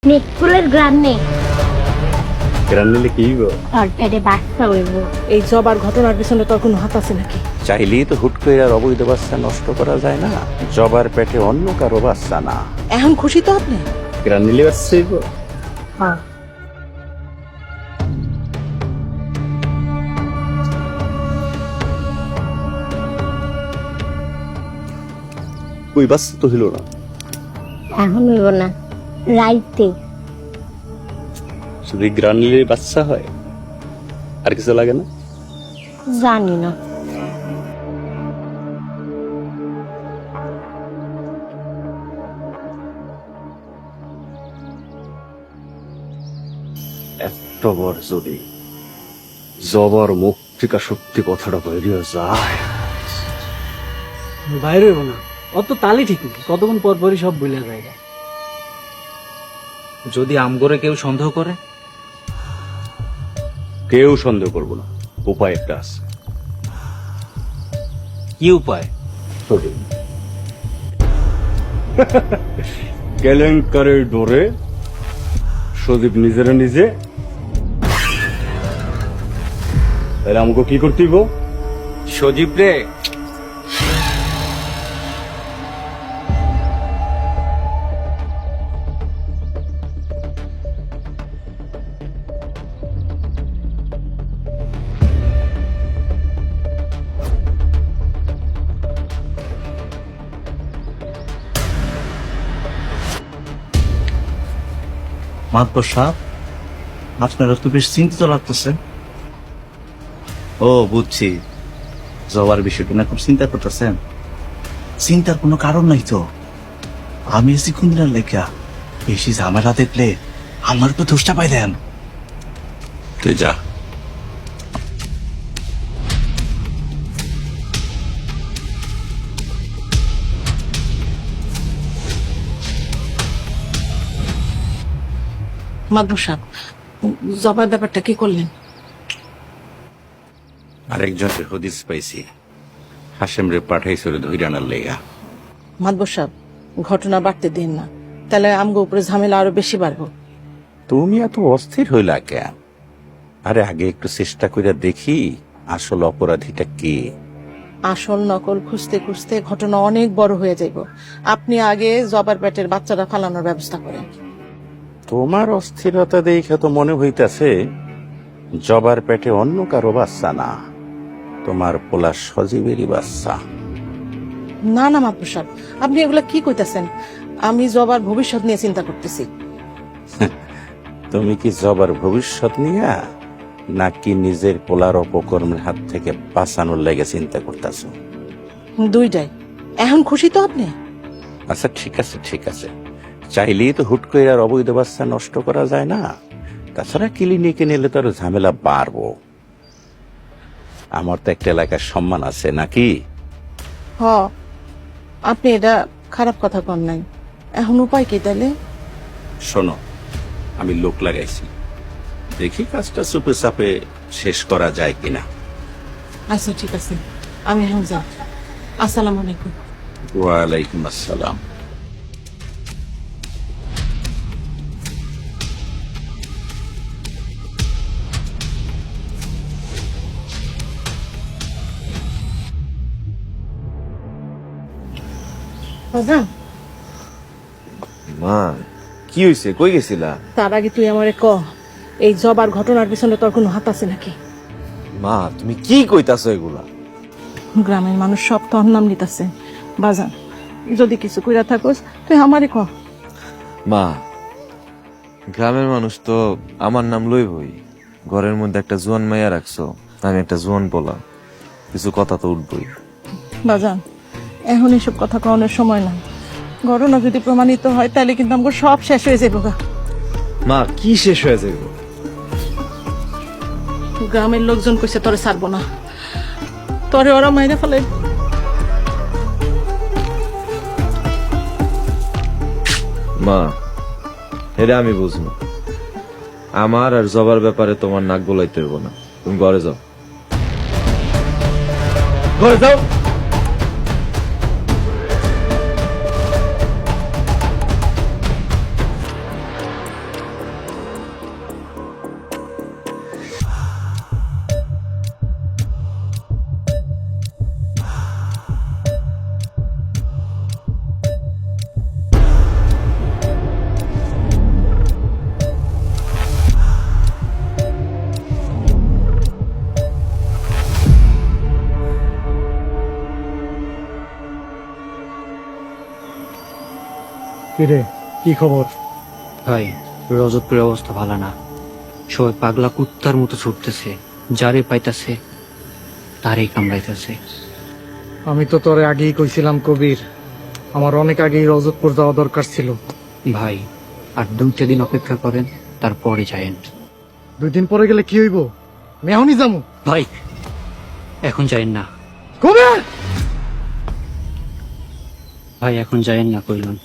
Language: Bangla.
নেকফুলের গ্রান নেই, গ্রান নিলে কি হইব? তোর পেটে বাচ্চা হইব। এই জবার ঘটনার পিছনে তোর কোনো হাত আছে নাকি? চাইলেই তো হুট করে আর অবৈধ বাচ্চা নষ্ট করা যায় না। জবার পেটে অন্য কারো বাচ্চা না। এখন খুশি তো আপনি? গ্রান নিলে বাচ্চা হইব। হ্যাঁ, ওই বাচ্চা তো হইল না। এখন হইব না, রাইতে। শুধু গ্রান নিলে বাচ্চা হয়, আর কিছু লাগে না? জানি না। এত বড় যদি জবার মুখ থেকে সত্যি কথাটা বেরিয়ে যায়, বাইরে হইব না, অত তালি ঠিক নেই, কতক্ষণ পর পরই সব ভুলে যায়। যদি আমগরে কেউ সন্দেহ করে? কেউ সন্দেহ করবো না। উপায় একটা আছে। কি উপায়? কেলেঙ্কারের ডোরে সদীপ নিজেরা নিজে, তাহলে আমাকে কি করতে হইব? সজীব রে, মাতবর সাহেব, আপনারা তো বেশ চিন্তিত লাগতেছে। ও বুঝছি, জবার বিষয়টি না খুব চিন্তা করতেছেন। চিন্তার কোনো কারণ নাই তো। আমি এসি কোন দিনের লেখা, বেশি ঝামেলা দেখলে আমার উপর দোষটা পাই দেন। তুই যা। মাদবর সাহেব, জবার ব্যাপারটা কি করলেন? আরেকজনের হদিস পাইছি, হাসেম রে পাঠাইছিল ধৈরানার লেগা। মাদবর সাহেব, ঘটনা বাড়তে দিন না, তাহলে আমগো উপরে ঝামেলা আরো বেশি বাড়বো। তুমি এত অস্থির হইলা কেন? আরে আগে একটু চেষ্টা করে দেখি আসল অপরাধীটা কে। আসল নকল খুঁজতে খুঁজতে ঘটনা অনেক বড় হয়ে যাইব। আপনি আগে জবার পেটের বাচ্চাটা ফালানোর ব্যবস্থা করেন। তোমার অস্থিরতা দেখে তো মনে হইতাছে জবার পেটে অন্য কারো বাচ্চা না, তোমার পোলা সজীবেরই বাচ্চা। না না মাদবর সাহেব, আপনি এগুলা কি কইতাছেন? আমি জবার ভবিষ্যৎ নিয়ে চিন্তা করতেছি। তুমি কি জবার ভবিষ্যৎ নিয়ে নাকি নিজের পোলার অপকর্মের হাত থেকে বাঁচানোর লেগে চিন্তা করতেছ? দুইটাই। এখন খুশি তো আপনি? আচ্ছা ঠিক আছে, ঠিক আছে। চাইলেই তো হুট করে আর অবৈধ বাচ্চা নষ্ট করা যায় না। তাছাড়া ক্লিনিকে নিলে তো আরো ঝামেলা বাড়বো। আমার তো একটা এলাকার সম্মান আছে নাকি? হ, আপনি এটা খারাপ কথা কন নাই। এখন উপায় কি তাহলে? শোনো, আমি লোক লাগাইছি, দেখি কাজটা চুপে চাপে শেষ করা যায় কিনা। আচ্ছা ঠিক আছে, আমি এখন যাই। আসসালামু আলাইকুম। ওয়ালাইকুম আসসালাম। বাজান, মা, কি হয়েছে? কই গেছিলা? তার আগে তুই আমারে ক, এই জবার ঘটনার পিছনে তোর কোনো হাত আছে নাকি? মা, তুমি কি কইতাছো এগুলা? গ্রামের মানুষ সব তোর নাম নিতেছে। বাজান, যদি কিছু কইরা থাকোস তুই আমারে ক। মা, গ্রামের মানুষ তো আমার নাম লইবই। ঘরের মধ্যে একটা জোয়ান মাইয়া রাখছো, আমি একটা জোয়ান বলা, কিছু কথা তো উঠবই। বাজান, এখন এসব কথা কওয়ানোর সময় নাই। ঘটনা যদি প্রমাণিত হয় তাহলে কিন্তু আমাকে সব শেষ হয়ে যাবো গা। মা, কি শেষ হয়ে যাইব? গ্রামের লোকজন কইছে তোরে ছাড়বো না, তোরে ওরা মাইরে ফেলে। মা, এটা আমি বুঝবো। আমার আর জবার ব্যাপারে তোমার নাক গলাইতে হইব না। তুমি ঘরে যাও, ঘরে যাও। কিরে কি খবর? ভাই রজতপুরের অবস্থা ভালো না, সবাই পাগলা কুত্তার মতো ছুটতেছে, যারে পাইতাছে তারই কামড়াইতেছে। আমি তো তোরে আগেই কইছিলাম কবির, আমার অনেক আগেই রজতপুর যাওয়া দরকার ছিল। ভাই আর 2-3 দিন অপেক্ষা করেন, তারপরে যায়েন। 2 দিন পরে গেলে কি হইব? আমি এখনই যাবো। ভাই এখন যায়েন না, কবির! ভাই এখন যায়েন না কইলাম।